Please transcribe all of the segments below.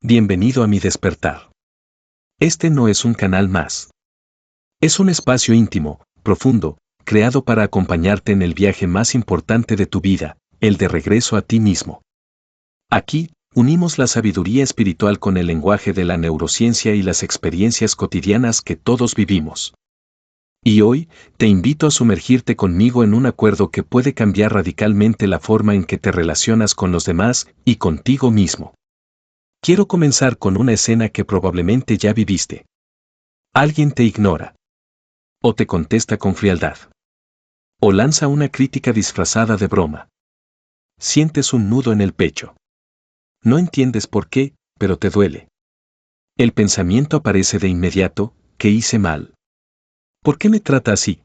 Bienvenido a mi despertar. Este no es un canal más. Es un espacio íntimo, profundo, creado para acompañarte en el viaje más importante de tu vida, el de regreso a ti mismo. Aquí, unimos la sabiduría espiritual con el lenguaje de la neurociencia y las experiencias cotidianas que todos vivimos. Y hoy, te invito a sumergirte conmigo en un acuerdo que puede cambiar radicalmente la forma en que te relacionas con los demás y contigo mismo. Quiero comenzar con una escena que probablemente ya viviste. Alguien te ignora. O te contesta con frialdad. O lanza una crítica disfrazada de broma. Sientes un nudo en el pecho. No entiendes por qué, pero te duele. El pensamiento aparece de inmediato: ¿qué hice mal? ¿Por qué me trata así?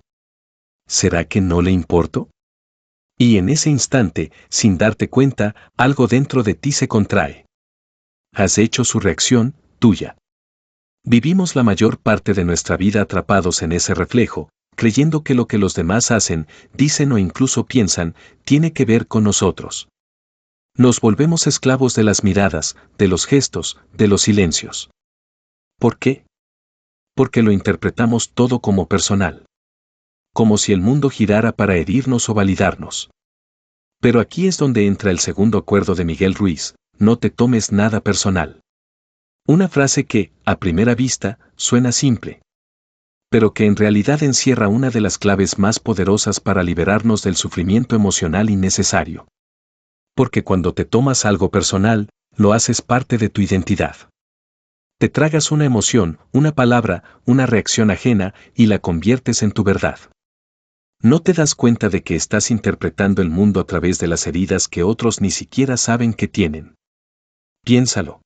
¿Será que no le importo? Y en ese instante, sin darte cuenta, algo dentro de ti se contrae. Has hecho su reacción, tuya. Vivimos la mayor parte de nuestra vida atrapados en ese reflejo, creyendo que lo que los demás hacen, dicen o incluso piensan, tiene que ver con nosotros. Nos volvemos esclavos de las miradas, de los gestos, de los silencios. ¿Por qué? Porque lo interpretamos todo como personal. Como si el mundo girara para herirnos o validarnos. Pero aquí es donde entra el segundo acuerdo de Miguel Ruiz: no te tomes nada personal. Una frase que, a primera vista, suena simple, pero que en realidad encierra una de las claves más poderosas para liberarnos del sufrimiento emocional innecesario. Porque cuando te tomas algo personal, lo haces parte de tu identidad. Te tragas una emoción, una palabra, una reacción ajena y la conviertes en tu verdad. No te das cuenta de que estás interpretando el mundo a través de las heridas que otros ni siquiera saben que tienen. Piénsalo.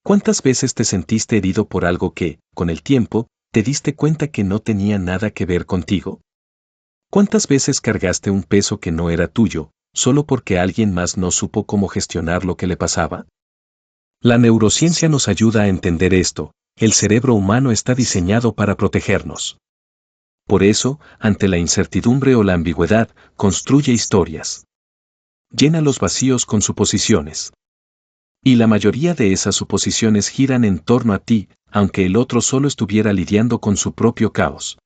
¿Cuántas veces te sentiste herido por algo que, con el tiempo, te diste cuenta que no tenía nada que ver contigo? ¿Cuántas veces cargaste un peso que no era tuyo, solo porque alguien más no supo cómo gestionar lo que le pasaba? La neurociencia nos ayuda a entender esto: el cerebro humano está diseñado para protegernos. Por eso, ante la incertidumbre o la ambigüedad, construye historias. Llena los vacíos con suposiciones. Y la mayoría de esas suposiciones giran en torno a ti, aunque el otro solo estuviera lidiando con su propio caos.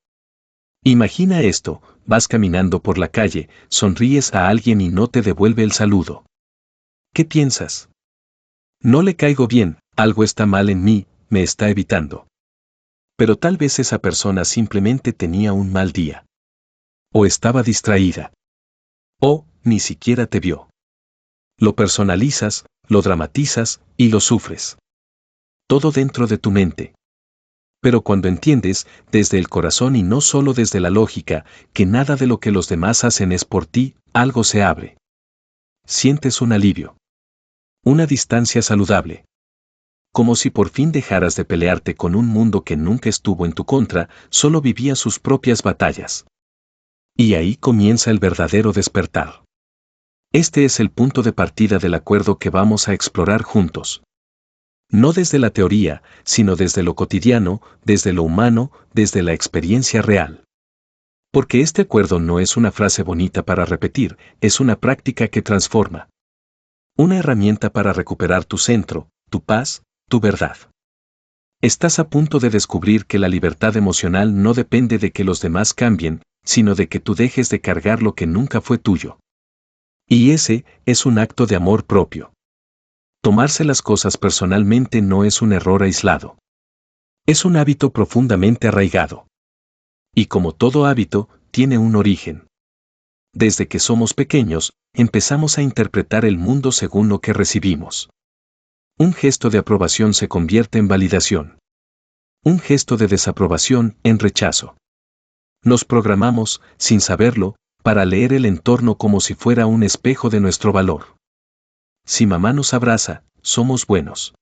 Imagina esto: vas caminando por la calle, sonríes a alguien y no te devuelve el saludo. ¿Qué piensas? No le caigo bien, algo está mal en mí, me está evitando. Pero tal vez esa persona simplemente tenía un mal día. O estaba distraída. O ni siquiera te vio. Lo personalizas, lo dramatizas y lo sufres. Todo dentro de tu mente. Pero cuando entiendes, desde el corazón y no solo desde la lógica, que nada de lo que los demás hacen es por ti, algo se abre. Sientes un alivio. Una distancia saludable. Como si por fin dejaras de pelearte con un mundo que nunca estuvo en tu contra, solo vivía sus propias batallas. Y ahí comienza el verdadero despertar. Este es el punto de partida del acuerdo que vamos a explorar juntos. No desde la teoría, sino desde lo cotidiano, desde lo humano, desde la experiencia real. Porque este acuerdo no es una frase bonita para repetir, es una práctica que transforma. Una herramienta para recuperar tu centro, tu paz, tu verdad. Estás a punto de descubrir que la libertad emocional no depende de que los demás cambien, sino de que tú dejes de cargar lo que nunca fue tuyo. Y ese es un acto de amor propio. Tomarse las cosas personalmente no es un error aislado. Es un hábito profundamente arraigado. Y como todo hábito, tiene un origen. Desde que somos pequeños, empezamos a interpretar el mundo según lo que recibimos. Un gesto de aprobación se convierte en validación. Un gesto de desaprobación en rechazo. Nos programamos, sin saberlo, para leer el entorno como si fuera un espejo de nuestro valor. Si mamá nos abraza, somos buenos.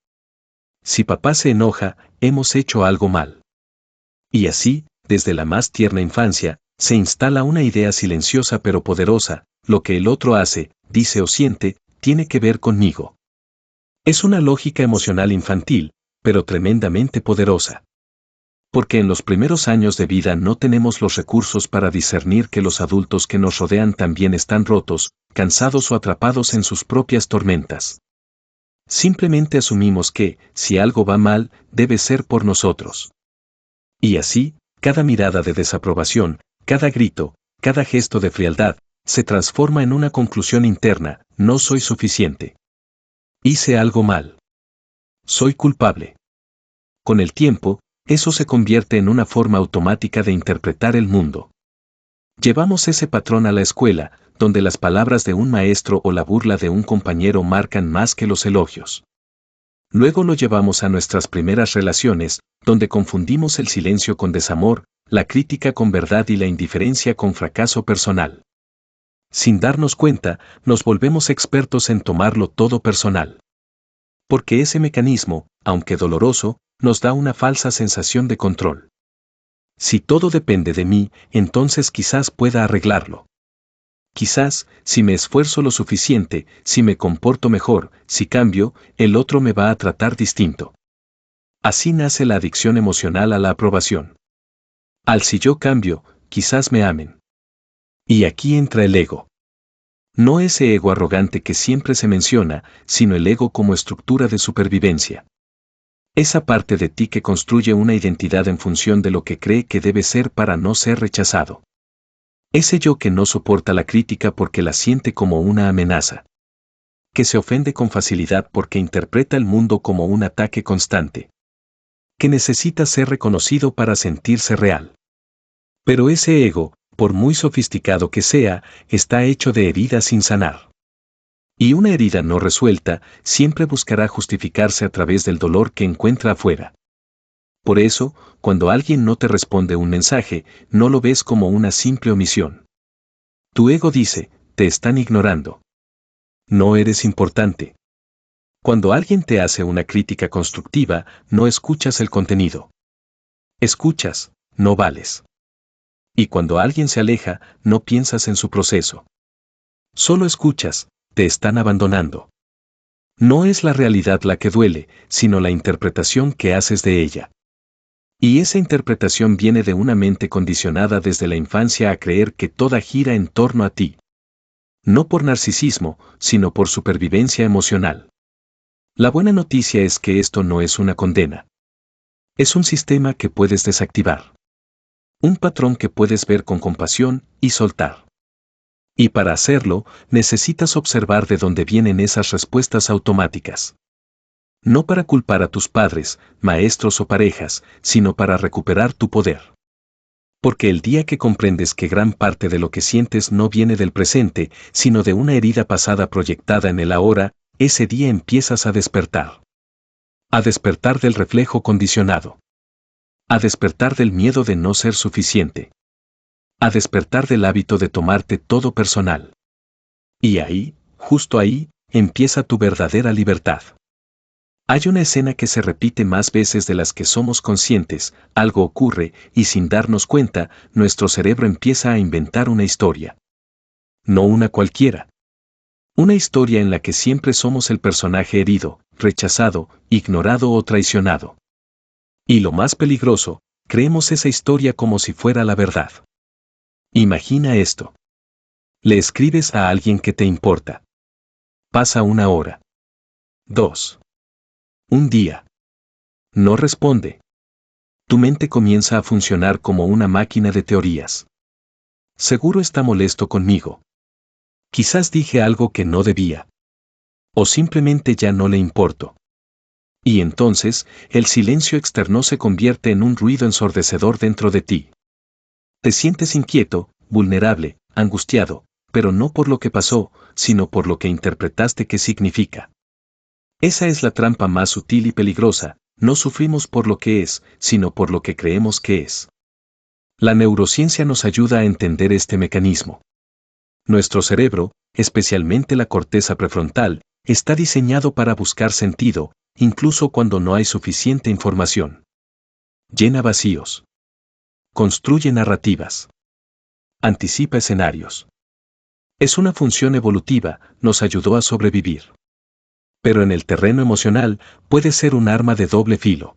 Si papá se enoja, hemos hecho algo mal. Y así, desde la más tierna infancia, se instala una idea silenciosa pero poderosa: lo que el otro hace, dice o siente, tiene que ver conmigo. Es una lógica emocional infantil, pero tremendamente poderosa. Porque en los primeros años de vida no tenemos los recursos para discernir que los adultos que nos rodean también están rotos, cansados o atrapados en sus propias tormentas. Simplemente asumimos que, si algo va mal, debe ser por nosotros. Y así, cada mirada de desaprobación, cada grito, cada gesto de frialdad, se transforma en una conclusión interna: no soy suficiente. Hice algo mal. Soy culpable. Con el tiempo, eso se convierte en una forma automática de interpretar el mundo. Llevamos ese patrón a la escuela, donde las palabras de un maestro o la burla de un compañero marcan más que los elogios. Luego lo llevamos a nuestras primeras relaciones, donde confundimos el silencio con desamor, la crítica con verdad y la indiferencia con fracaso personal. Sin darnos cuenta, nos volvemos expertos en tomarlo todo personal. Porque ese mecanismo, aunque doloroso, nos da una falsa sensación de control. Si todo depende de mí, entonces quizás pueda arreglarlo. Quizás, si me esfuerzo lo suficiente, si me comporto mejor, si cambio, el otro me va a tratar distinto. Así nace la adicción emocional a la aprobación. Al si yo cambio, quizás me amen. Y aquí entra el ego. No ese ego arrogante que siempre se menciona, sino el ego como estructura de supervivencia. Esa parte de ti que construye una identidad en función de lo que cree que debe ser para no ser rechazado. Ese yo que no soporta la crítica porque la siente como una amenaza. Que se ofende con facilidad porque interpreta el mundo como un ataque constante. Que necesita ser reconocido para sentirse real. Pero ese ego, por muy sofisticado que sea, está hecho de heridas sin sanar. Y una herida no resuelta siempre buscará justificarse a través del dolor que encuentra afuera. Por eso, cuando alguien no te responde un mensaje, no lo ves como una simple omisión. Tu ego dice: te están ignorando. No eres importante. Cuando alguien te hace una crítica constructiva, no escuchas el contenido. Escuchas: no vales. Y cuando alguien se aleja, no piensas en su proceso. Solo escuchas: te están abandonando. No es la realidad la que duele, sino la interpretación que haces de ella. Y esa interpretación viene de una mente condicionada desde la infancia a creer que toda gira en torno a ti. No por narcisismo, sino por supervivencia emocional. La buena noticia es que esto no es una condena. Es un sistema que puedes desactivar. Un patrón que puedes ver con compasión y soltar. Y para hacerlo, necesitas observar de dónde vienen esas respuestas automáticas. No para culpar a tus padres, maestros o parejas, sino para recuperar tu poder. Porque el día que comprendes que gran parte de lo que sientes no viene del presente, sino de una herida pasada proyectada en el ahora, ese día empiezas a despertar. A despertar del reflejo condicionado. A despertar del miedo de no ser suficiente. A despertar del hábito de tomarte todo personal. Y ahí, justo ahí, empieza tu verdadera libertad. Hay una escena que se repite más veces de las que somos conscientes: algo ocurre, y sin darnos cuenta, nuestro cerebro empieza a inventar una historia. No una cualquiera. Una historia en la que siempre somos el personaje herido, rechazado, ignorado o traicionado. Y lo más peligroso, creemos esa historia como si fuera la verdad. Imagina esto. Le escribes a alguien que te importa. Pasa una hora. 2. Un día. No responde. Tu mente comienza a funcionar como una máquina de teorías. Seguro está molesto conmigo. Quizás dije algo que no debía. O simplemente ya no le importo. Y entonces, el silencio externo se convierte en un ruido ensordecedor dentro de ti. Te sientes inquieto, vulnerable, angustiado, pero no por lo que pasó, sino por lo que interpretaste que significa. Esa es la trampa más sutil y peligrosa: no sufrimos por lo que es, sino por lo que creemos que es. La neurociencia nos ayuda a entender este mecanismo. Nuestro cerebro, especialmente la corteza prefrontal, está diseñado para buscar sentido, incluso cuando no hay suficiente información. Llena vacíos. Construye narrativas. Anticipa escenarios. Es una función evolutiva, nos ayudó a sobrevivir. Pero en el terreno emocional, puede ser un arma de doble filo.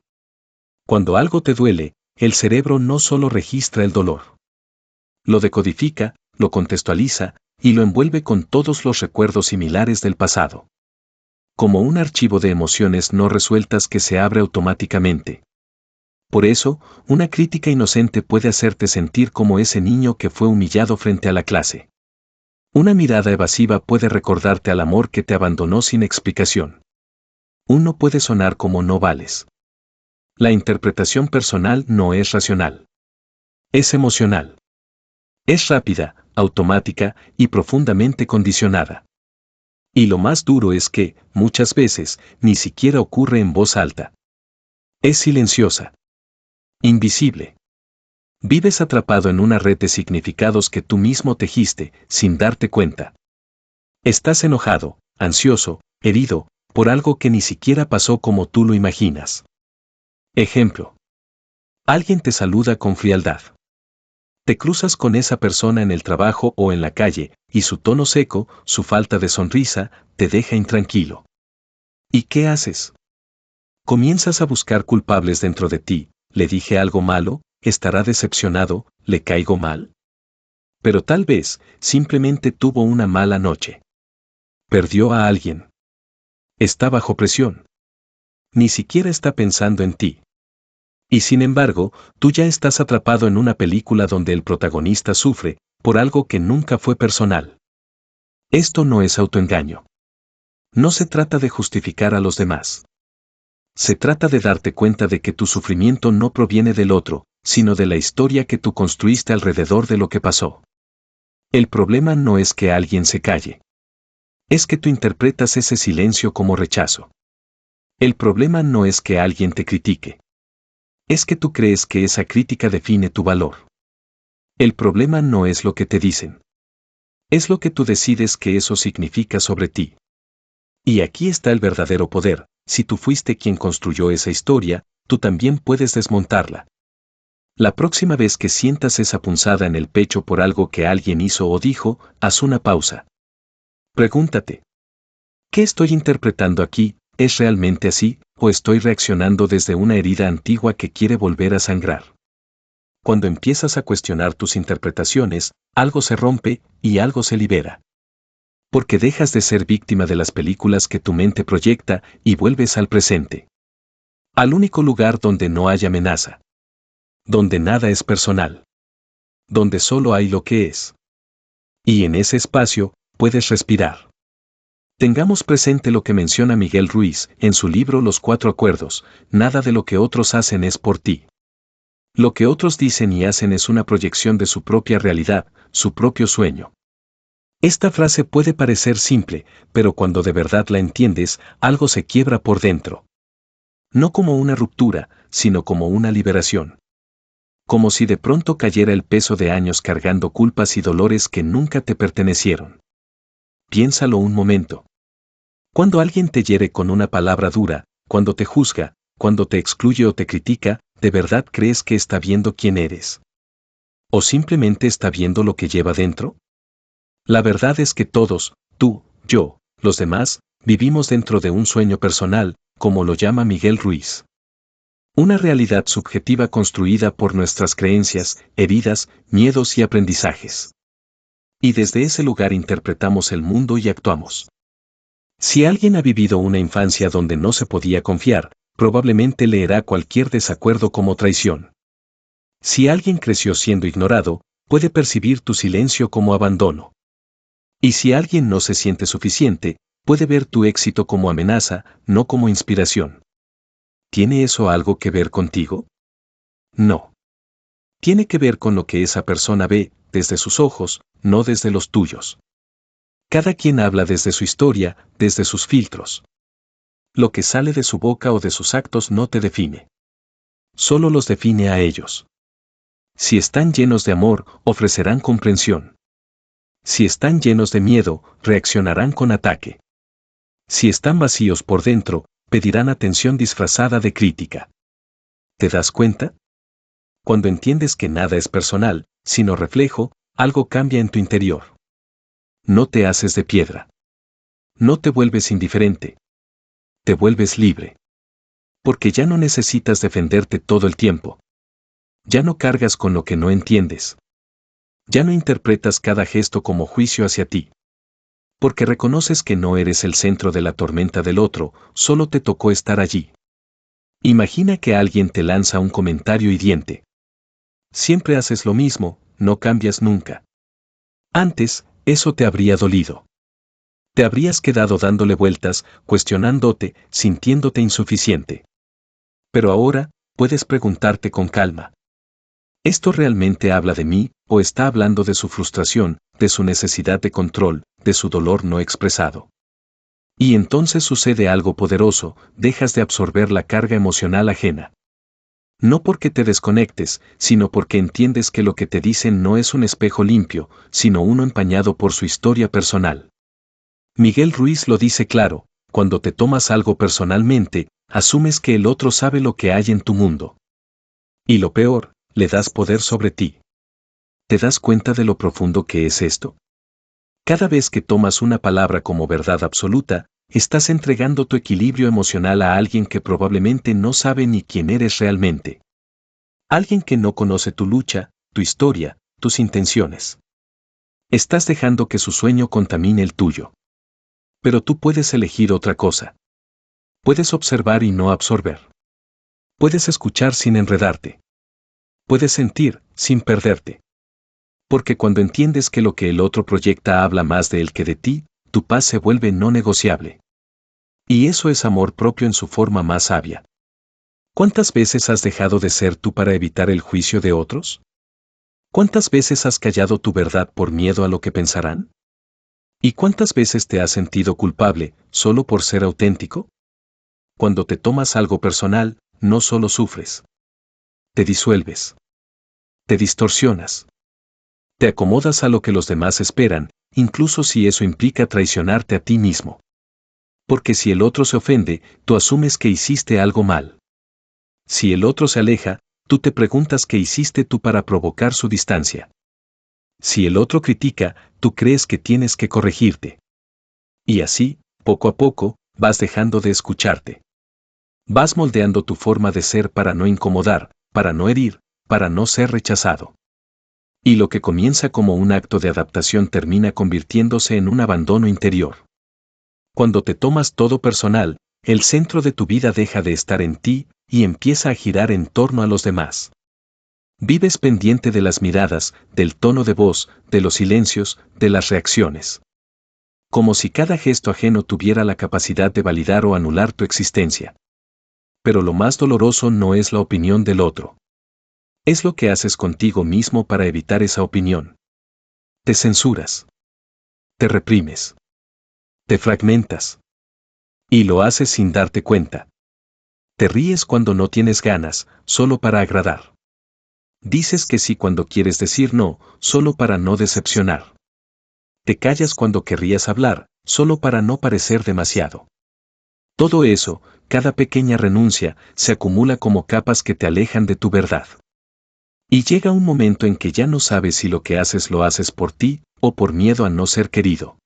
Cuando algo te duele, el cerebro no solo registra el dolor. Lo decodifica, lo contextualiza, y lo envuelve con todos los recuerdos similares del pasado. como un archivo de emociones no resueltas que se abre automáticamente. Por eso, una crítica inocente puede hacerte sentir como ese niño que fue humillado frente a la clase. Una mirada evasiva puede recordarte al amor que te abandonó sin explicación. Un no puede sonar como no vales. La interpretación personal no es racional. Es emocional. Es rápida, automática y profundamente condicionada. Y lo más duro es que, muchas veces, ni siquiera ocurre en voz alta. Es silenciosa. Invisible. Vives atrapado en una red de significados que tú mismo tejiste, sin darte cuenta. Estás enojado, ansioso, herido, por algo que ni siquiera pasó como tú lo imaginas. Ejemplo. Alguien te saluda con frialdad. Te cruzas con esa persona en el trabajo o en la calle, y su tono seco, su falta de sonrisa, te deja intranquilo. ¿Y qué haces? Comienzas a buscar culpables dentro de ti. ¿Le dije algo malo? ¿Estará decepcionado? ¿Le caigo mal? Pero tal vez, simplemente tuvo una mala noche. Perdió a alguien. Está bajo presión. Ni siquiera está pensando en ti. Y sin embargo, tú ya estás atrapado en una película donde el protagonista sufre por algo que nunca fue personal. Esto no es autoengaño. No se trata de justificar a los demás. Se trata de darte cuenta de que tu sufrimiento no proviene del otro, sino de la historia que tú construiste alrededor de lo que pasó. El problema no es que alguien se calle. Es que tú interpretas ese silencio como rechazo. El problema no es que alguien te critique. Es que tú crees que esa crítica define tu valor. El problema no es lo que te dicen. Es lo que tú decides que eso significa sobre ti. Y aquí está el verdadero poder. Si tú fuiste quien construyó esa historia, tú también puedes desmontarla. La próxima vez que sientas esa punzada en el pecho por algo que alguien hizo o dijo, haz una pausa. Pregúntate. ¿Qué estoy interpretando aquí? ¿Es realmente así, o estoy reaccionando desde una herida antigua que quiere volver a sangrar? Cuando empiezas a cuestionar tus interpretaciones, algo se rompe y algo se libera. Porque dejas de ser víctima de las películas que tu mente proyecta y vuelves al presente. Al único lugar donde no hay amenaza. Donde nada es personal. Donde solo hay lo que es. Y en ese espacio, puedes respirar. Tengamos presente lo que menciona Miguel Ruiz en su libro Los Cuatro Acuerdos: nada de lo que otros hacen es por ti. Lo que otros dicen y hacen es una proyección de su propia realidad, su propio sueño. Esta frase puede parecer simple, pero cuando de verdad la entiendes, algo se quiebra por dentro. No como una ruptura, sino como una liberación. Como si de pronto cayera el peso de años cargando culpas y dolores que nunca te pertenecieron. Piénsalo un momento. Cuando alguien te hiere con una palabra dura, cuando te juzga, cuando te excluye o te critica, ¿de verdad crees que está viendo quién eres? ¿O simplemente está viendo lo que lleva dentro? La verdad es que todos, tú, yo, los demás, vivimos dentro de un sueño personal, como lo llama Miguel Ruiz. Una realidad subjetiva construida por nuestras creencias, heridas, miedos y aprendizajes. Y desde ese lugar interpretamos el mundo y actuamos. Si alguien ha vivido una infancia donde no se podía confiar, probablemente leerá cualquier desacuerdo como traición. Si alguien creció siendo ignorado, puede percibir tu silencio como abandono. Y si alguien no se siente suficiente, puede ver tu éxito como amenaza, no como inspiración. ¿Tiene eso algo que ver contigo? No. Tiene que ver con lo que esa persona ve, desde sus ojos, no desde los tuyos. Cada quien habla desde su historia, desde sus filtros. Lo que sale de su boca o de sus actos no te define. Solo los define a ellos. Si están llenos de amor, ofrecerán comprensión. Si están llenos de miedo, reaccionarán con ataque. Si están vacíos por dentro, pedirán atención disfrazada de crítica. ¿Te das cuenta? Cuando entiendes que nada es personal, sino reflejo, algo cambia en tu interior. No te haces de piedra. No te vuelves indiferente. Te vuelves libre. Porque ya no necesitas defenderte todo el tiempo. Ya no cargas con lo que no entiendes. Ya no interpretas cada gesto como juicio hacia ti. Porque reconoces que no eres el centro de la tormenta del otro, solo te tocó estar allí. Imagina que alguien te lanza un comentario hiriente. Siempre haces lo mismo, no cambias nunca. Antes, eso te habría dolido. Te habrías quedado dándole vueltas, cuestionándote, sintiéndote insuficiente. Pero ahora, puedes preguntarte con calma. ¿Esto realmente habla de mí, o está hablando de su frustración, de su necesidad de control, de su dolor no expresado? Y entonces sucede algo poderoso, dejas de absorber la carga emocional ajena. No porque te desconectes, sino porque entiendes que lo que te dicen no es un espejo limpio, sino uno empañado por su historia personal. Miguel Ruiz lo dice claro: cuando te tomas algo personalmente, asumes que el otro sabe lo que hay en tu mundo. Y lo peor, le das poder sobre ti. ¿Te das cuenta de lo profundo que es esto? Cada vez que tomas una palabra como verdad absoluta, estás entregando tu equilibrio emocional a alguien que probablemente no sabe ni quién eres realmente. Alguien que no conoce tu lucha, tu historia, tus intenciones. Estás dejando que su sueño contamine el tuyo. Pero tú puedes elegir otra cosa. Puedes observar y no absorber. Puedes escuchar sin enredarte. Puedes sentir, sin perderte. Porque cuando entiendes que lo que el otro proyecta habla más de él que de ti, tu paz se vuelve no negociable. Y eso es amor propio en su forma más sabia. ¿Cuántas veces has dejado de ser tú para evitar el juicio de otros? ¿Cuántas veces has callado tu verdad por miedo a lo que pensarán? ¿Y cuántas veces te has sentido culpable, solo por ser auténtico? Cuando te tomas algo personal, no solo sufres. Te disuelves. Te distorsionas. Te acomodas a lo que los demás esperan, incluso si eso implica traicionarte a ti mismo. Porque si el otro se ofende, tú asumes que hiciste algo mal. Si el otro se aleja, tú te preguntas qué hiciste tú para provocar su distancia. Si el otro critica, tú crees que tienes que corregirte. Y así, poco a poco, vas dejando de escucharte. Vas moldeando tu forma de ser para no incomodar, para no herir, para no ser rechazado. Y lo que comienza como un acto de adaptación termina convirtiéndose en un abandono interior. Cuando te tomas todo personal, el centro de tu vida deja de estar en ti y empieza a girar en torno a los demás. Vives pendiente de las miradas, del tono de voz, de los silencios, de las reacciones. Como si cada gesto ajeno tuviera la capacidad de validar o anular tu existencia. Pero lo más doloroso no es la opinión del otro. Es lo que haces contigo mismo para evitar esa opinión. Te censuras. Te reprimes. Te fragmentas. Y lo haces sin darte cuenta. Te ríes cuando no tienes ganas, solo para agradar. Dices que sí cuando quieres decir no, solo para no decepcionar. Te callas cuando querrías hablar, solo para no parecer demasiado. Todo eso, cada pequeña renuncia, se acumula como capas que te alejan de tu verdad. Y llega un momento en que ya no sabes si lo que haces lo haces por ti, o por miedo a no ser querido.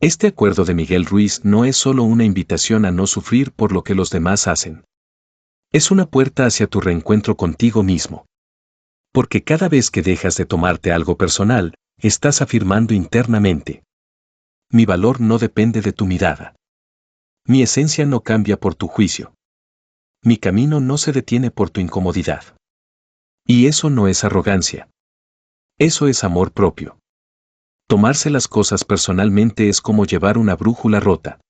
Este acuerdo de Miguel Ruiz no es solo una invitación a no sufrir por lo que los demás hacen. Es una puerta hacia tu reencuentro contigo mismo. Porque cada vez que dejas de tomarte algo personal, estás afirmando internamente: mi valor no depende de tu mirada. Mi esencia no cambia por tu juicio. Mi camino no se detiene por tu incomodidad. Y eso no es arrogancia. Eso es amor propio. Tomarse las cosas personalmente es como llevar una brújula rota.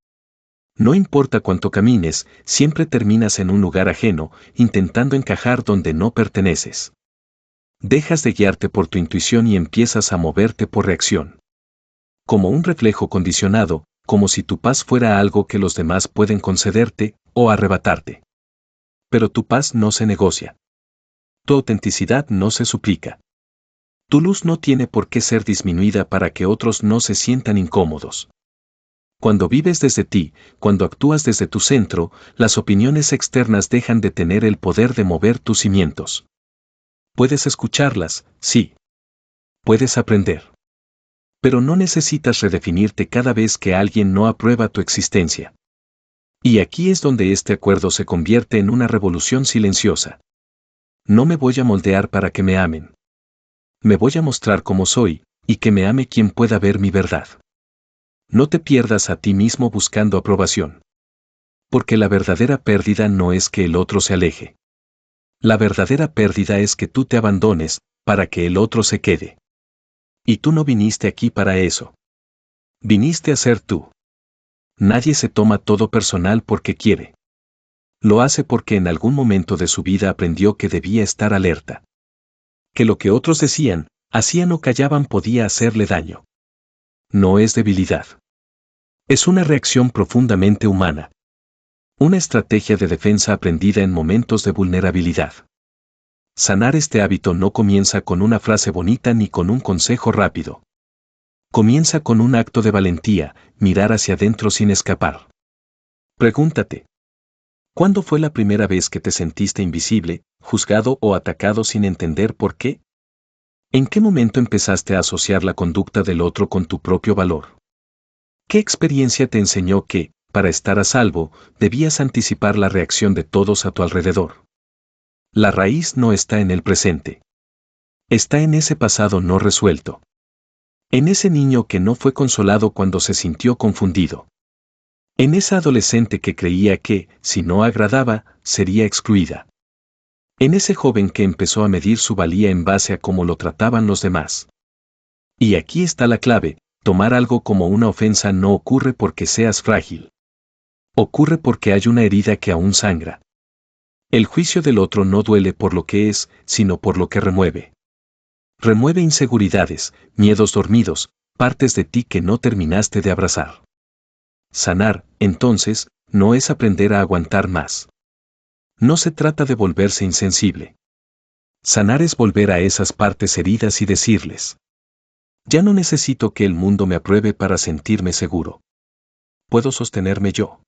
No importa cuánto camines, siempre terminas en un lugar ajeno, intentando encajar donde no perteneces. Dejas de guiarte por tu intuición y empiezas a moverte por reacción. Como un reflejo condicionado, como si tu paz fuera algo que los demás pueden concederte o arrebatarte. Pero tu paz no se negocia. Tu autenticidad no se suplica. Tu luz no tiene por qué ser disminuida para que otros no se sientan incómodos. Cuando vives desde ti, cuando actúas desde tu centro, las opiniones externas dejan de tener el poder de mover tus cimientos. Puedes escucharlas, sí. Puedes aprender. Pero no necesitas redefinirte cada vez que alguien no aprueba tu existencia. Y aquí es donde este acuerdo se convierte en una revolución silenciosa. No me voy a moldear para que me amen. Me voy a mostrar como soy, y que me ame quien pueda ver mi verdad. No te pierdas a ti mismo buscando aprobación. Porque la verdadera pérdida no es que el otro se aleje. La verdadera pérdida es que tú te abandones, para que el otro se quede. Y tú no viniste aquí para eso. Viniste a ser tú. Nadie se toma todo personal porque quiere. Lo hace porque en algún momento de su vida aprendió que debía estar alerta. Que lo que otros decían, hacían o callaban podía hacerle daño. No es debilidad. Es una reacción profundamente humana. Una estrategia de defensa aprendida en momentos de vulnerabilidad. Sanar este hábito no comienza con una frase bonita ni con un consejo rápido. Comienza con un acto de valentía, mirar hacia adentro sin escapar. Pregúntate. ¿Cuándo fue la primera vez que te sentiste invisible, juzgado o atacado sin entender por qué? ¿En qué momento empezaste a asociar la conducta del otro con tu propio valor? ¿Qué experiencia te enseñó que, para estar a salvo, debías anticipar la reacción de todos a tu alrededor? La raíz no está en el presente. Está en ese pasado no resuelto. En ese niño que no fue consolado cuando se sintió confundido. En esa adolescente que creía que, si no agradaba, sería excluida. En ese joven que empezó a medir su valía en base a cómo lo trataban los demás. Y aquí está la clave: tomar algo como una ofensa no ocurre porque seas frágil. Ocurre porque hay una herida que aún sangra. El juicio del otro no duele por lo que es, sino por lo que remueve. Remueve inseguridades, miedos dormidos, partes de ti que no terminaste de abrazar. Sanar, entonces, no es aprender a aguantar más. No se trata de volverse insensible. Sanar es volver a esas partes heridas y decirles: ya no necesito que el mundo me apruebe para sentirme seguro. Puedo sostenerme yo.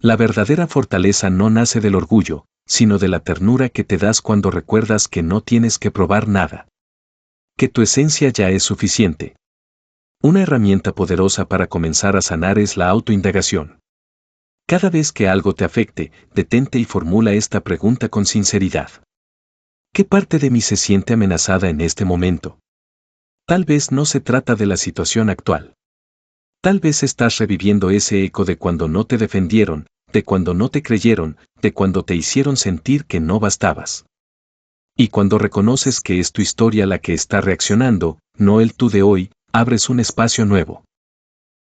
La verdadera fortaleza no nace del orgullo, sino de la ternura que te das cuando recuerdas que no tienes que probar nada. Que tu esencia ya es suficiente. Una herramienta poderosa para comenzar a sanar es la autoindagación. Cada vez que algo te afecte, detente y formula esta pregunta con sinceridad. ¿Qué parte de mí se siente amenazada en este momento? Tal vez no se trata de la situación actual. Tal vez estás reviviendo ese eco de cuando no te defendieron, de cuando no te creyeron, de cuando te hicieron sentir que no bastabas. Y cuando reconoces que es tu historia la que está reaccionando, no el tú de hoy, abres un espacio nuevo.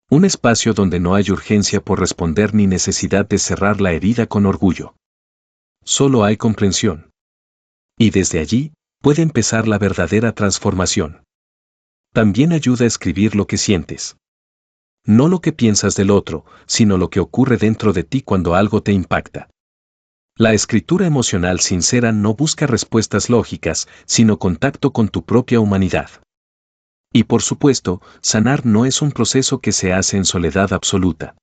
Un espacio donde no hay urgencia por responder ni necesidad de cerrar la herida con orgullo. Solo hay comprensión. Y desde allí, puede empezar la verdadera transformación. También ayuda a escribir lo que sientes. No lo que piensas del otro, sino lo que ocurre dentro de ti cuando algo te impacta. La escritura emocional sincera no busca respuestas lógicas, sino contacto con tu propia humanidad. Y por supuesto, sanar no es un proceso que se hace en soledad absoluta.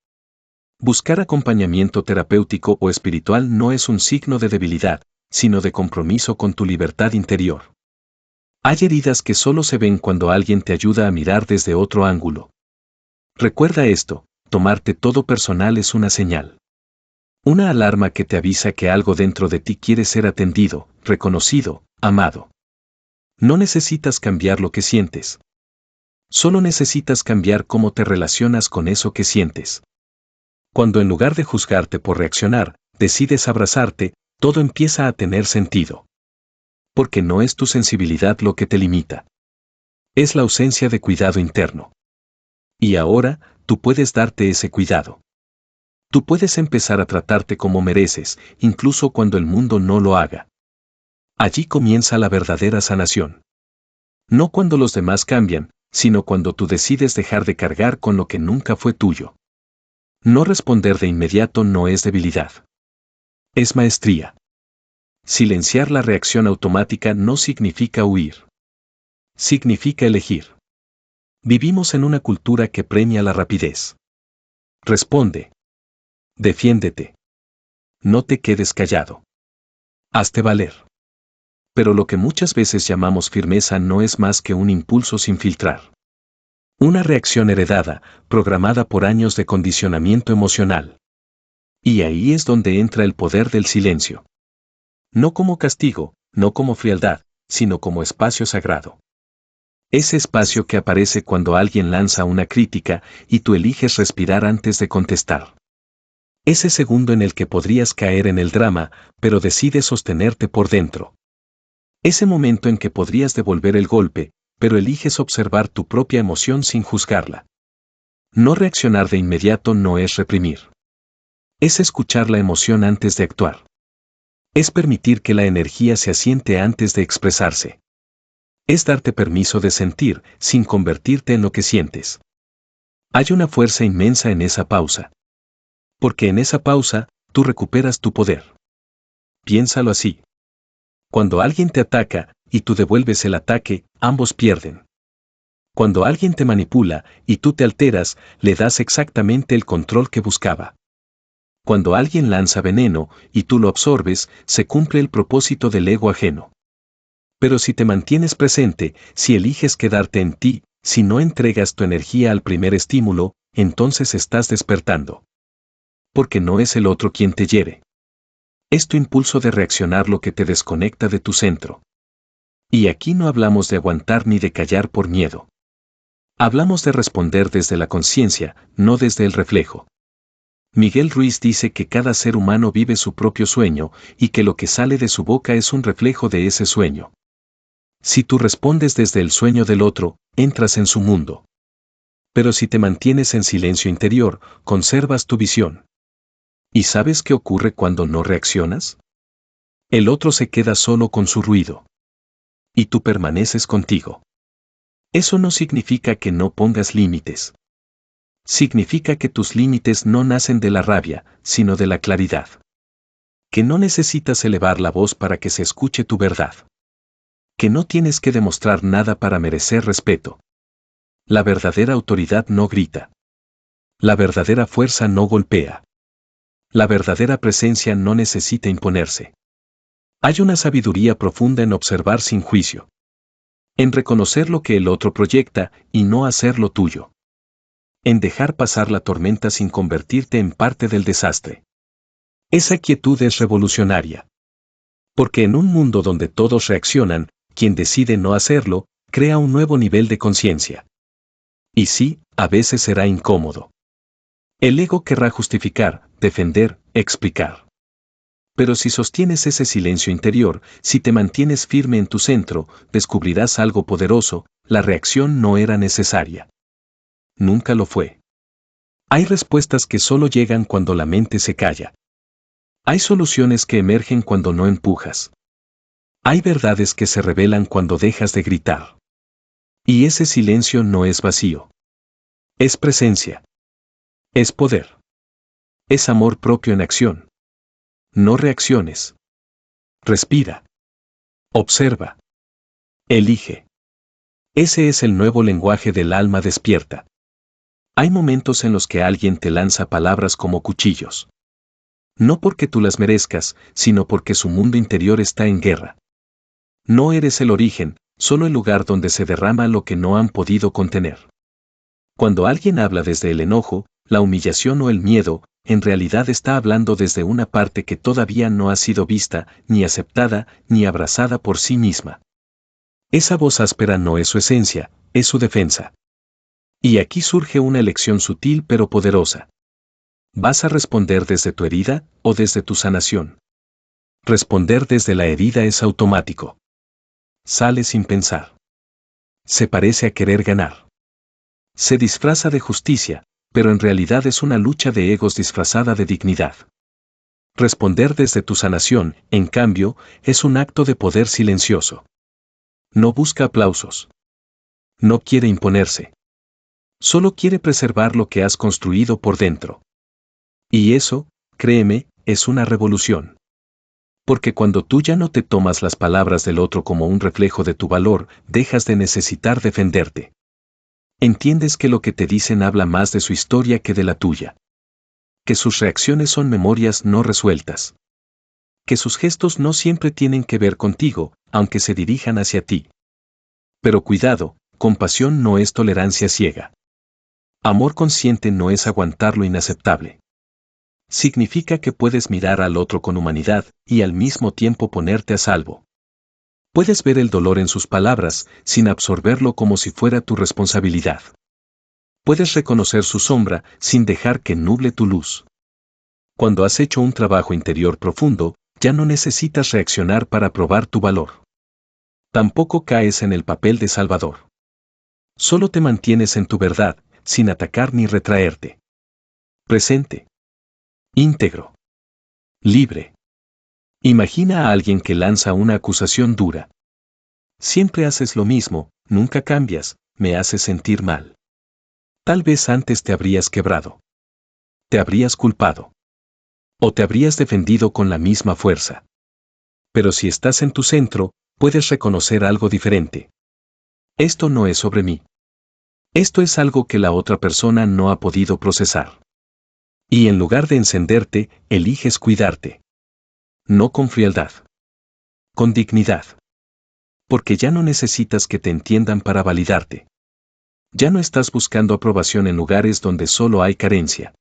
Buscar acompañamiento terapéutico o espiritual no es un signo de debilidad, sino de compromiso con tu libertad interior. Hay heridas que solo se ven cuando alguien te ayuda a mirar desde otro ángulo. Recuerda esto: tomarte todo personal es una señal. Una alarma que te avisa que algo dentro de ti quiere ser atendido, reconocido, amado. No necesitas cambiar lo que sientes. Solo necesitas cambiar cómo te relacionas con eso que sientes. Cuando en lugar de juzgarte por reaccionar, decides abrazarte, todo empieza a tener sentido. Porque no es tu sensibilidad lo que te limita. Es la ausencia de cuidado interno. Y ahora, tú puedes darte ese cuidado. Tú puedes empezar a tratarte como mereces, incluso cuando el mundo no lo haga. Allí comienza la verdadera sanación. No cuando los demás cambian, sino cuando tú decides dejar de cargar con lo que nunca fue tuyo. No responder de inmediato no es debilidad. Es maestría. Silenciar la reacción automática no significa huir. Significa elegir. Vivimos en una cultura que premia la rapidez. Responde. Defiéndete. No te quedes callado. Hazte valer. Pero lo que muchas veces llamamos firmeza no es más que un impulso sin filtrar. Una reacción heredada, programada por años de condicionamiento emocional. Y ahí es donde entra el poder del silencio. No como castigo, no como frialdad, sino como espacio sagrado. Ese espacio que aparece cuando alguien lanza una crítica y tú eliges respirar antes de contestar. Ese segundo en el que podrías caer en el drama, pero decides sostenerte por dentro. Ese momento en que podrías devolver el golpe, pero eliges observar tu propia emoción sin juzgarla. No reaccionar de inmediato no es reprimir. Es escuchar la emoción antes de actuar. Es permitir que la energía se asiente antes de expresarse. Es darte permiso de sentir, sin convertirte en lo que sientes. Hay una fuerza inmensa en esa pausa. Porque en esa pausa, tú recuperas tu poder. Piénsalo así. Cuando alguien te ataca, y tú devuelves el ataque, ambos pierden. Cuando alguien te manipula, y tú te alteras, le das exactamente el control que buscaba. Cuando alguien lanza veneno, y tú lo absorbes, se cumple el propósito del ego ajeno. Pero si te mantienes presente, si eliges quedarte en ti, si no entregas tu energía al primer estímulo, entonces estás despertando. Porque no es el otro quien te hiere. Es tu impulso de reaccionar lo que te desconecta de tu centro. Y aquí no hablamos de aguantar ni de callar por miedo. Hablamos de responder desde la conciencia, no desde el reflejo. Miguel Ruiz dice que cada ser humano vive su propio sueño y que lo que sale de su boca es un reflejo de ese sueño. Si tú respondes desde el sueño del otro, entras en su mundo. Pero si te mantienes en silencio interior, conservas tu visión. ¿Y sabes qué ocurre cuando no reaccionas? El otro se queda solo con su ruido. Y tú permaneces contigo. Eso no significa que no pongas límites. Significa que tus límites no nacen de la rabia, sino de la claridad. Que no necesitas elevar la voz para que se escuche tu verdad. Que no tienes que demostrar nada para merecer respeto. La verdadera autoridad no grita. La verdadera fuerza no golpea. La verdadera presencia no necesita imponerse. Hay una sabiduría profunda en observar sin juicio. En reconocer lo que el otro proyecta y no hacerlo tuyo. En dejar pasar la tormenta sin convertirte en parte del desastre. Esa quietud es revolucionaria. Porque en un mundo donde todos reaccionan, quien decide no hacerlo, crea un nuevo nivel de conciencia. Y sí, a veces será incómodo. El ego querrá justificar, defender, explicar. Pero si sostienes ese silencio interior, si te mantienes firme en tu centro, descubrirás algo poderoso: la reacción no era necesaria. Nunca lo fue. Hay respuestas que solo llegan cuando la mente se calla. Hay soluciones que emergen cuando no empujas. Hay verdades que se revelan cuando dejas de gritar. Y ese silencio no es vacío. Es presencia. Es poder. Es amor propio en acción. No reacciones. Respira. Observa. Elige. Ese es el nuevo lenguaje del alma despierta. Hay momentos en los que alguien te lanza palabras como cuchillos. No porque tú las merezcas, sino porque su mundo interior está en guerra. No eres el origen, solo el lugar donde se derrama lo que no han podido contener. Cuando alguien habla desde el enojo, la humillación o el miedo, en realidad está hablando desde una parte que todavía no ha sido vista, ni aceptada, ni abrazada por sí misma. Esa voz áspera no es su esencia, es su defensa. Y aquí surge una elección sutil pero poderosa. ¿Vas a responder desde tu herida o desde tu sanación? Responder desde la herida es automático. Sale sin pensar. Se parece a querer ganar. Se disfraza de justicia, pero en realidad es una lucha de egos disfrazada de dignidad. Responder desde tu sanación, en cambio, es un acto de poder silencioso. No busca aplausos. No quiere imponerse. Solo quiere preservar lo que has construido por dentro. Y eso, créeme, es una revolución. Porque cuando tú ya no te tomas las palabras del otro como un reflejo de tu valor, dejas de necesitar defenderte. Entiendes que lo que te dicen habla más de su historia que de la tuya. Que sus reacciones son memorias no resueltas. Que sus gestos no siempre tienen que ver contigo, aunque se dirijan hacia ti. Pero cuidado, compasión no es tolerancia ciega. Amor consciente no es aguantar lo inaceptable. Significa que puedes mirar al otro con humanidad y al mismo tiempo ponerte a salvo. Puedes ver el dolor en sus palabras, sin absorberlo como si fuera tu responsabilidad. Puedes reconocer su sombra, sin dejar que nuble tu luz. Cuando has hecho un trabajo interior profundo, ya no necesitas reaccionar para probar tu valor. Tampoco caes en el papel de salvador. Solo te mantienes en tu verdad, sin atacar ni retraerte. Presente. Íntegro. Libre. Imagina a alguien que lanza una acusación dura. Siempre haces lo mismo, nunca cambias, me haces sentir mal. Tal vez antes te habrías quebrado. Te habrías culpado. O te habrías defendido con la misma fuerza. Pero si estás en tu centro, puedes reconocer algo diferente. Esto no es sobre mí. Esto es algo que la otra persona no ha podido procesar. Y en lugar de encenderte, eliges cuidarte. No con frialdad. Con dignidad. Porque ya no necesitas que te entiendan para validarte. Ya no estás buscando aprobación en lugares donde solo hay carencia.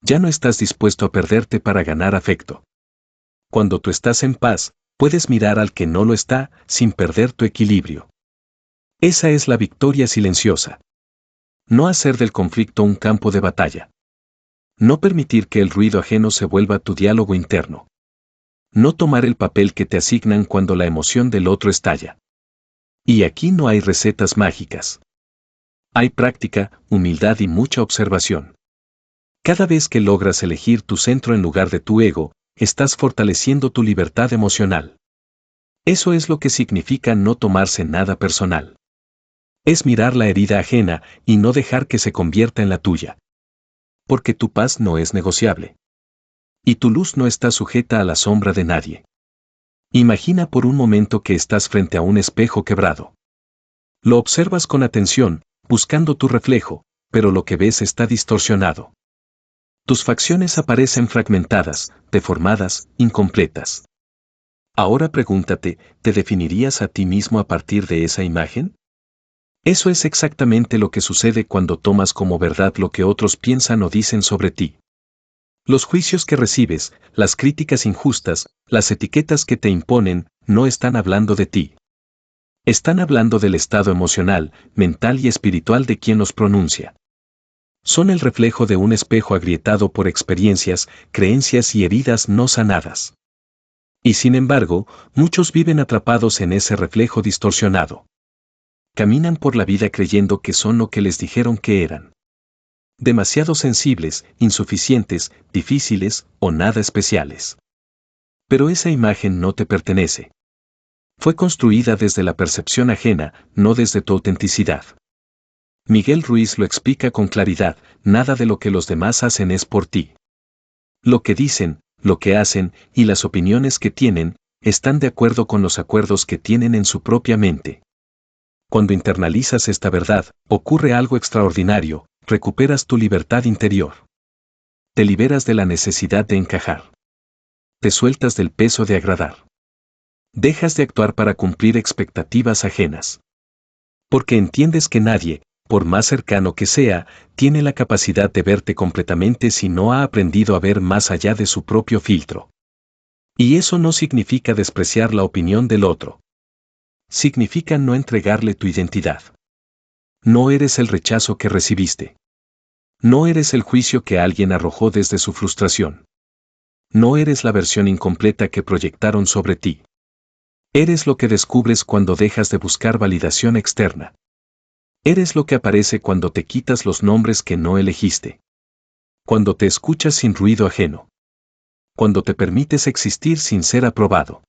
Ya no estás dispuesto a perderte para ganar afecto. Cuando tú estás en paz, puedes mirar al que no lo está, sin perder tu equilibrio. Esa es la victoria silenciosa. No hacer del conflicto un campo de batalla. No permitir que el ruido ajeno se vuelva tu diálogo interno. No tomar el papel que te asignan cuando la emoción del otro estalla. Y aquí no hay recetas mágicas. Hay práctica, humildad y mucha observación. Cada vez que logras elegir tu centro en lugar de tu ego, estás fortaleciendo tu libertad emocional. Eso es lo que significa no tomarse nada personal. Es mirar la herida ajena y no dejar que se convierta en la tuya. Porque tu paz no es negociable. Y tu luz no está sujeta a la sombra de nadie. Imagina por un momento que estás frente a un espejo quebrado. Lo observas con atención, buscando tu reflejo, pero lo que ves está distorsionado. Tus facciones aparecen fragmentadas, deformadas, incompletas. Ahora pregúntate, ¿te definirías a ti mismo a partir de esa imagen? Eso es exactamente lo que sucede cuando tomas como verdad lo que otros piensan o dicen sobre ti. Los juicios que recibes, las críticas injustas, las etiquetas que te imponen, no están hablando de ti. Están hablando del estado emocional, mental y espiritual de quien los pronuncia. Son el reflejo de un espejo agrietado por experiencias, creencias y heridas no sanadas. Y sin embargo, muchos viven atrapados en ese reflejo distorsionado. Caminan por la vida creyendo que son lo que les dijeron que eran. Demasiado sensibles, insuficientes, difíciles o nada especiales. Pero esa imagen no te pertenece. Fue construida desde la percepción ajena, no desde tu autenticidad. Miguel Ruiz lo explica con claridad, nada de lo que los demás hacen es por ti. Lo que dicen, lo que hacen y las opiniones que tienen, están de acuerdo con los acuerdos que tienen en su propia mente. Cuando internalizas esta verdad, ocurre algo extraordinario, recuperas tu libertad interior. Te liberas de la necesidad de encajar. Te sueltas del peso de agradar. Dejas de actuar para cumplir expectativas ajenas. Porque entiendes que nadie, por más cercano que sea, tiene la capacidad de verte completamente si no ha aprendido a ver más allá de su propio filtro. Y eso no significa despreciar la opinión del otro. Significa no entregarle tu identidad. No eres el rechazo que recibiste. No eres el juicio que alguien arrojó desde su frustración. No eres la versión incompleta que proyectaron sobre ti. Eres lo que descubres cuando dejas de buscar validación externa. Eres lo que aparece cuando te quitas los nombres que no elegiste. Cuando te escuchas sin ruido ajeno. Cuando te permites existir sin ser aprobado.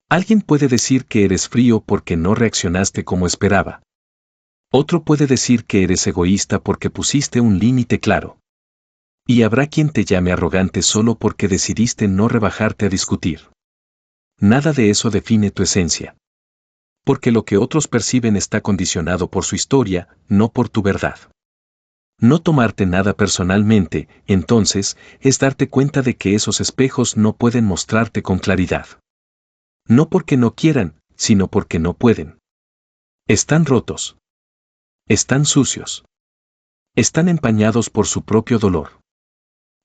Alguien puede decir que eres frío porque no reaccionaste como esperaba. Otro puede decir que eres egoísta porque pusiste un límite claro. Y habrá quien te llame arrogante solo porque decidiste no rebajarte a discutir. Nada de eso define tu esencia. Porque lo que otros perciben está condicionado por su historia, no por tu verdad. No tomarte nada personalmente, entonces, es darte cuenta de que esos espejos no pueden mostrarte con claridad. No porque no quieran, sino porque no pueden. Están rotos. Están sucios. Están empañados por su propio dolor.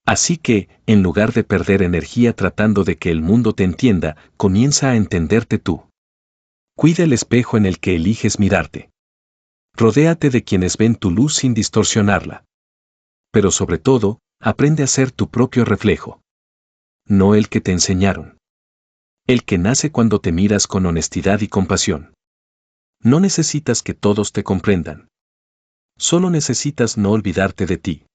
Así que, en lugar de perder energía tratando de que el mundo te entienda, comienza a entenderte tú. Cuida el espejo en el que eliges mirarte. Rodéate de quienes ven tu luz sin distorsionarla. Pero sobre todo, aprende a ser tu propio reflejo. No el que te enseñaron. El que nace cuando te miras con honestidad y compasión. No necesitas que todos te comprendan. Solo necesitas no olvidarte de ti.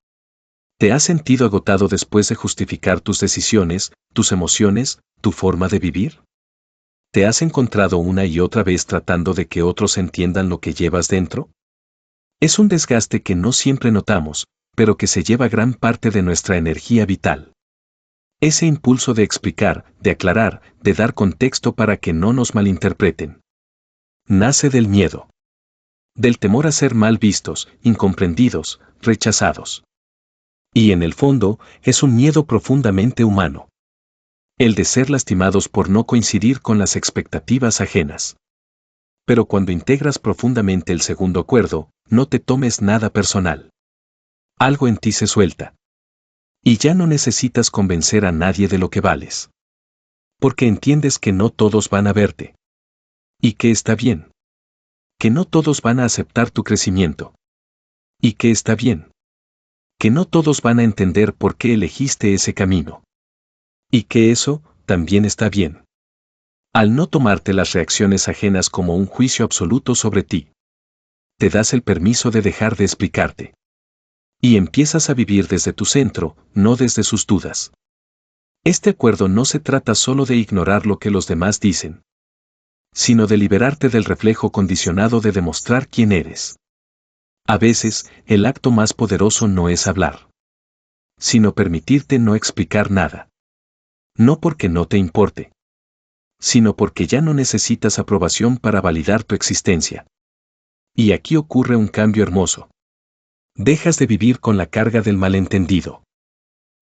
¿Te has sentido agotado después de justificar tus decisiones, tus emociones, tu forma de vivir? ¿Te has encontrado una y otra vez tratando de que otros entiendan lo que llevas dentro? Es un desgaste que no siempre notamos, pero que se lleva gran parte de nuestra energía vital. Ese impulso de explicar, de aclarar, de dar contexto para que no nos malinterpreten. Nace del miedo. Del temor a ser mal vistos, incomprendidos, rechazados. Y en el fondo, es un miedo profundamente humano. El de ser lastimados por no coincidir con las expectativas ajenas. Pero cuando integras profundamente el segundo acuerdo, no te tomes nada personal. Algo en ti se suelta. Y ya no necesitas convencer a nadie de lo que vales. Porque entiendes que no todos van a verte. Y que está bien. Que no todos van a aceptar tu crecimiento. Y que está bien. Que no todos van a entender por qué elegiste ese camino. Y que eso, también está bien. Al no tomarte las reacciones ajenas como un juicio absoluto sobre ti, te das el permiso de dejar de explicarte. Y empiezas a vivir desde tu centro, no desde sus dudas. Este acuerdo no se trata solo de ignorar lo que los demás dicen, sino de liberarte del reflejo condicionado de demostrar quién eres. A veces, el acto más poderoso no es hablar, sino permitirte no explicar nada. No porque no te importe, sino porque ya no necesitas aprobación para validar tu existencia. Y aquí ocurre un cambio hermoso. Dejas de vivir con la carga del malentendido.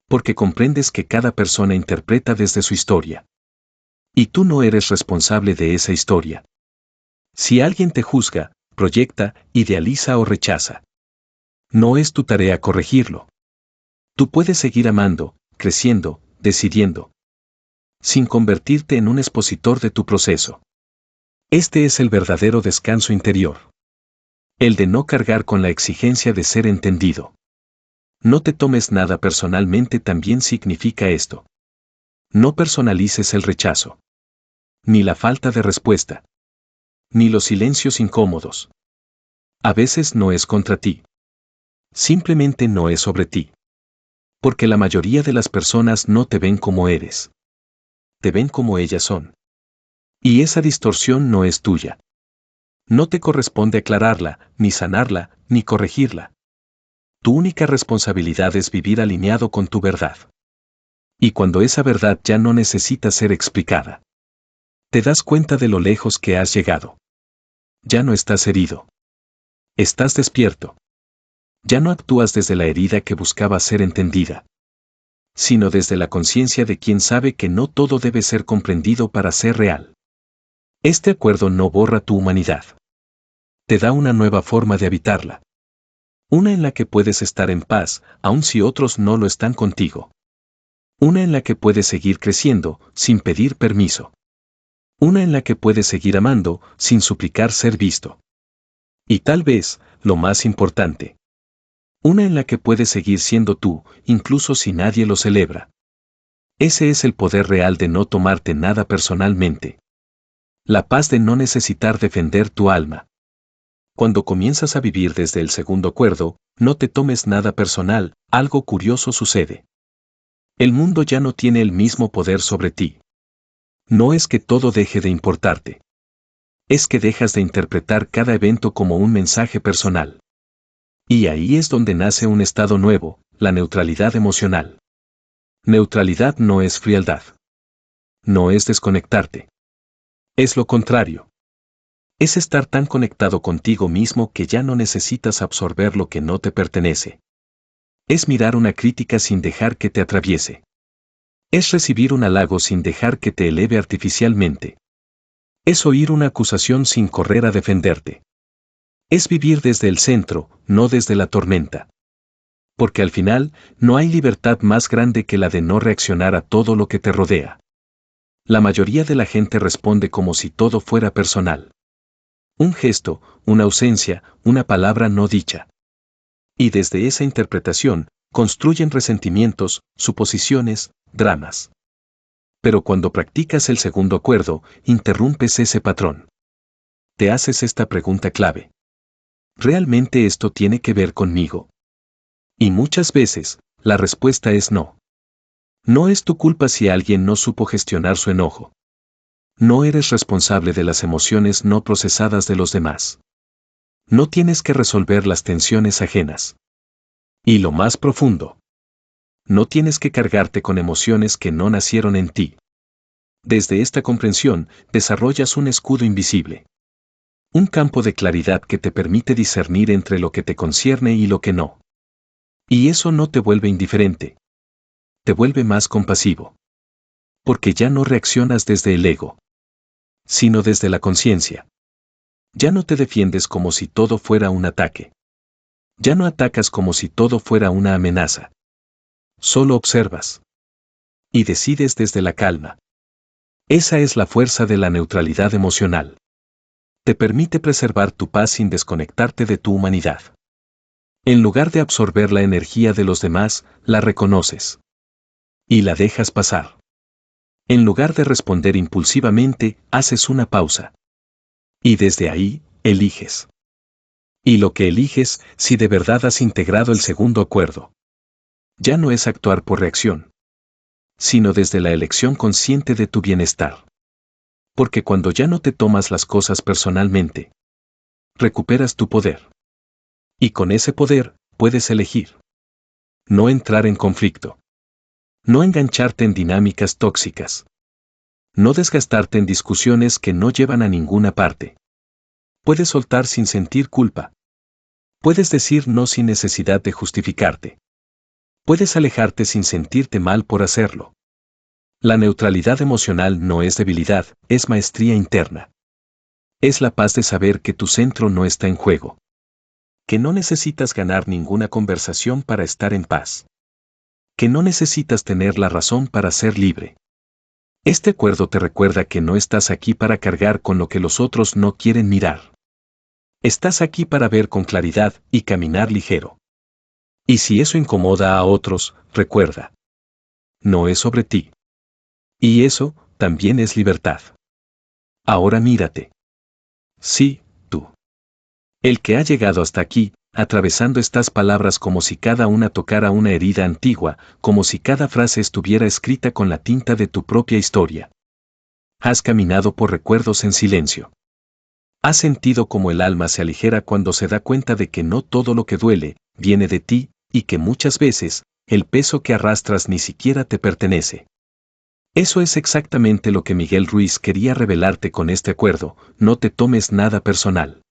Porque comprendes que cada persona interpreta desde su historia. Y tú no eres responsable de esa historia. Si alguien te juzga, proyecta, idealiza o rechaza, no es tu tarea corregirlo. Tú puedes seguir amando, creciendo, decidiendo, sin convertirte en un expositor de tu proceso. Este es el verdadero descanso interior. El de no cargar con la exigencia de ser entendido. No te tomes nada personalmente también significa esto. No personalices el rechazo. Ni la falta de respuesta. Ni los silencios incómodos. A veces no es contra ti. Simplemente no es sobre ti. Porque la mayoría de las personas no te ven como eres. Te ven como ellas son. Y esa distorsión no es tuya. No te corresponde aclararla, ni sanarla, ni corregirla. Tu única responsabilidad es vivir alineado con tu verdad. Y cuando esa verdad ya no necesita ser explicada, te das cuenta de lo lejos que has llegado. Ya no estás herido. Estás despierto. Ya no actúas desde la herida que buscaba ser entendida, sino desde la conciencia de quien sabe que no todo debe ser comprendido para ser real. Este acuerdo no borra tu humanidad. Te da una nueva forma de habitarla. Una en la que puedes estar en paz, aun si otros no lo están contigo. Una en la que puedes seguir creciendo, sin pedir permiso. Una en la que puedes seguir amando, sin suplicar ser visto. Y tal vez, lo más importante, una en la que puedes seguir siendo tú, incluso si nadie lo celebra. Ese es el poder real de no tomarte nada personalmente. La paz de no necesitar defender tu alma. Cuando comienzas a vivir desde el segundo acuerdo, no te tomes nada personal, algo curioso sucede. El mundo ya no tiene el mismo poder sobre ti. No es que todo deje de importarte. Es que dejas de interpretar cada evento como un mensaje personal. Y ahí es donde nace un estado nuevo, la neutralidad emocional. Neutralidad no es frialdad. No es desconectarte. Es lo contrario. Es estar tan conectado contigo mismo que ya no necesitas absorber lo que no te pertenece. Es mirar una crítica sin dejar que te atraviese. Es recibir un halago sin dejar que te eleve artificialmente. Es oír una acusación sin correr a defenderte. Es vivir desde el centro, no desde la tormenta. Porque al final, no hay libertad más grande que la de no reaccionar a todo lo que te rodea. La mayoría de la gente responde como si todo fuera personal. Un gesto, una ausencia, una palabra no dicha. Y desde esa interpretación, construyen resentimientos, suposiciones, dramas. Pero cuando practicas el segundo acuerdo, interrumpes ese patrón. Te haces esta pregunta clave. ¿Realmente esto tiene que ver conmigo? Y muchas veces, la respuesta es no. No es tu culpa si alguien no supo gestionar su enojo. No eres responsable de las emociones no procesadas de los demás. No tienes que resolver las tensiones ajenas. Y lo más profundo. No tienes que cargarte con emociones que no nacieron en ti. Desde esta comprensión, desarrollas un escudo invisible. Un campo de claridad que te permite discernir entre lo que te concierne y lo que no. Y eso no te vuelve indiferente. Te vuelve más compasivo. Porque ya no reaccionas desde el ego, sino desde la conciencia. Ya no te defiendes como si todo fuera un ataque. Ya no atacas como si todo fuera una amenaza. Solo observas. Y decides desde la calma. Esa es la fuerza de la neutralidad emocional. Te permite preservar tu paz sin desconectarte de tu humanidad. En lugar de absorber la energía de los demás, la reconoces. Y la dejas pasar. En lugar de responder impulsivamente, haces una pausa. Y desde ahí, eliges. Y lo que eliges, si de verdad has integrado el segundo acuerdo, ya no es actuar por reacción, sino desde la elección consciente de tu bienestar. Porque cuando ya no te tomas las cosas personalmente, recuperas tu poder. Y con ese poder, puedes elegir. No entrar en conflicto. No engancharte en dinámicas tóxicas. No desgastarte en discusiones que no llevan a ninguna parte. Puedes soltar sin sentir culpa. Puedes decir no sin necesidad de justificarte. Puedes alejarte sin sentirte mal por hacerlo. La neutralidad emocional no es debilidad, es maestría interna. Es la paz de saber que tu centro no está en juego. Que no necesitas ganar ninguna conversación para estar en paz. Que no necesitas tener la razón para ser libre. Este acuerdo te recuerda que no estás aquí para cargar con lo que los otros no quieren mirar. Estás aquí para ver con claridad y caminar ligero. Y si eso incomoda a otros, recuerda. No es sobre ti. Y eso, también es libertad. Ahora mírate. Sí, tú. El que ha llegado hasta aquí, atravesando estas palabras como si cada una tocara una herida antigua, como si cada frase estuviera escrita con la tinta de tu propia historia. Has caminado por recuerdos en silencio. Has sentido como el alma se aligera cuando se da cuenta de que no todo lo que duele, viene de ti, y que muchas veces, el peso que arrastras ni siquiera te pertenece. Eso es exactamente lo que Miguel Ruiz quería revelarte con este acuerdo, no te tomes nada personal.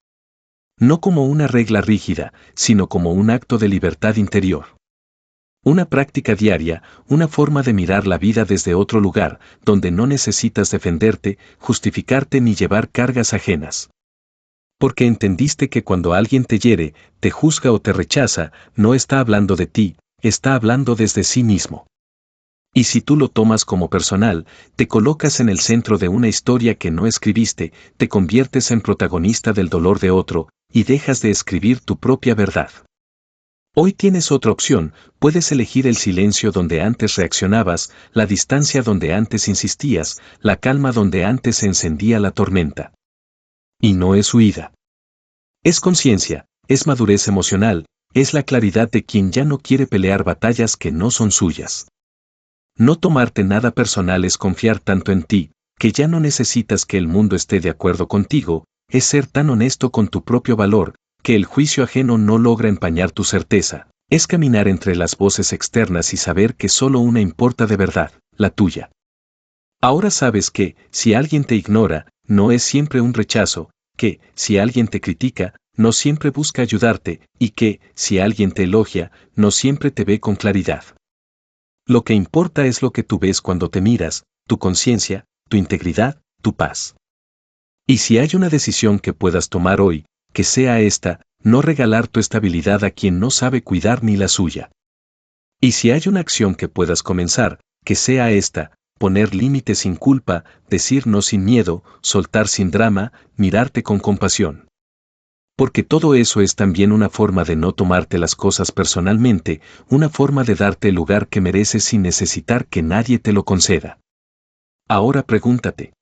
No como una regla rígida, sino como un acto de libertad interior. Una práctica diaria, una forma de mirar la vida desde otro lugar, donde no necesitas defenderte, justificarte ni llevar cargas ajenas. Porque entendiste que cuando alguien te hiere, te juzga o te rechaza, no está hablando de ti, está hablando desde sí mismo. Y si tú lo tomas como personal, te colocas en el centro de una historia que no escribiste, te conviertes en protagonista del dolor de otro, y dejas de escribir tu propia verdad. Hoy tienes otra opción, puedes elegir el silencio donde antes reaccionabas, la distancia donde antes insistías, la calma donde antes se encendía la tormenta. Y no es huida. Es conciencia, es madurez emocional, es la claridad de quien ya no quiere pelear batallas que no son suyas. No tomarte nada personal es confiar tanto en ti, que ya no necesitas que el mundo esté de acuerdo contigo, es ser tan honesto con tu propio valor, que el juicio ajeno no logra empañar tu certeza, es caminar entre las voces externas y saber que solo una importa de verdad, la tuya. Ahora sabes que, si alguien te ignora, no es siempre un rechazo, que, si alguien te critica, no siempre busca ayudarte, y que, si alguien te elogia, no siempre te ve con claridad. Lo que importa es lo que tú ves cuando te miras, tu conciencia, tu integridad, tu paz. Y si hay una decisión que puedas tomar hoy, que sea esta, no regalar tu estabilidad a quien no sabe cuidar ni la suya. Y si hay una acción que puedas comenzar, que sea esta, poner límites sin culpa, decir no sin miedo, soltar sin drama, mirarte con compasión. Porque todo eso es también una forma de no tomarte las cosas personalmente, una forma de darte el lugar que mereces sin necesitar que nadie te lo conceda. Ahora pregúntate,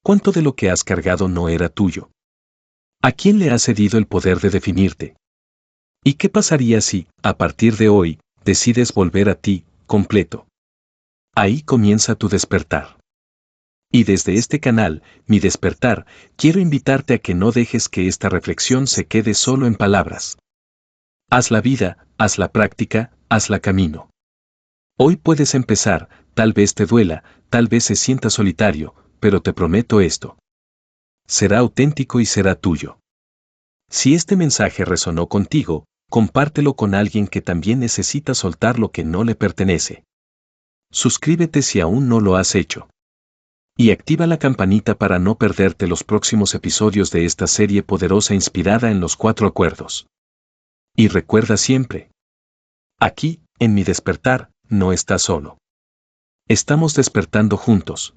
¿cuánto de lo que has cargado no era tuyo? ¿A quién le has cedido el poder de definirte? ¿Y qué pasaría si, a partir de hoy, decides volver a ti, completo? Ahí comienza tu despertar. Y desde este canal, Mi Despertar, quiero invitarte a que no dejes que esta reflexión se quede solo en palabras. Haz la vida, haz la práctica, hazla camino. Hoy puedes empezar, tal vez te duela, tal vez se sienta solitario, pero te prometo esto. Será auténtico y será tuyo. Si este mensaje resonó contigo, compártelo con alguien que también necesita soltar lo que no le pertenece. Suscríbete si aún no lo has hecho. Y activa la campanita para no perderte los próximos episodios de esta serie poderosa inspirada en los 4 acuerdos. Y recuerda siempre, aquí, en Mi Despertar, no estás solo. Estamos despertando juntos.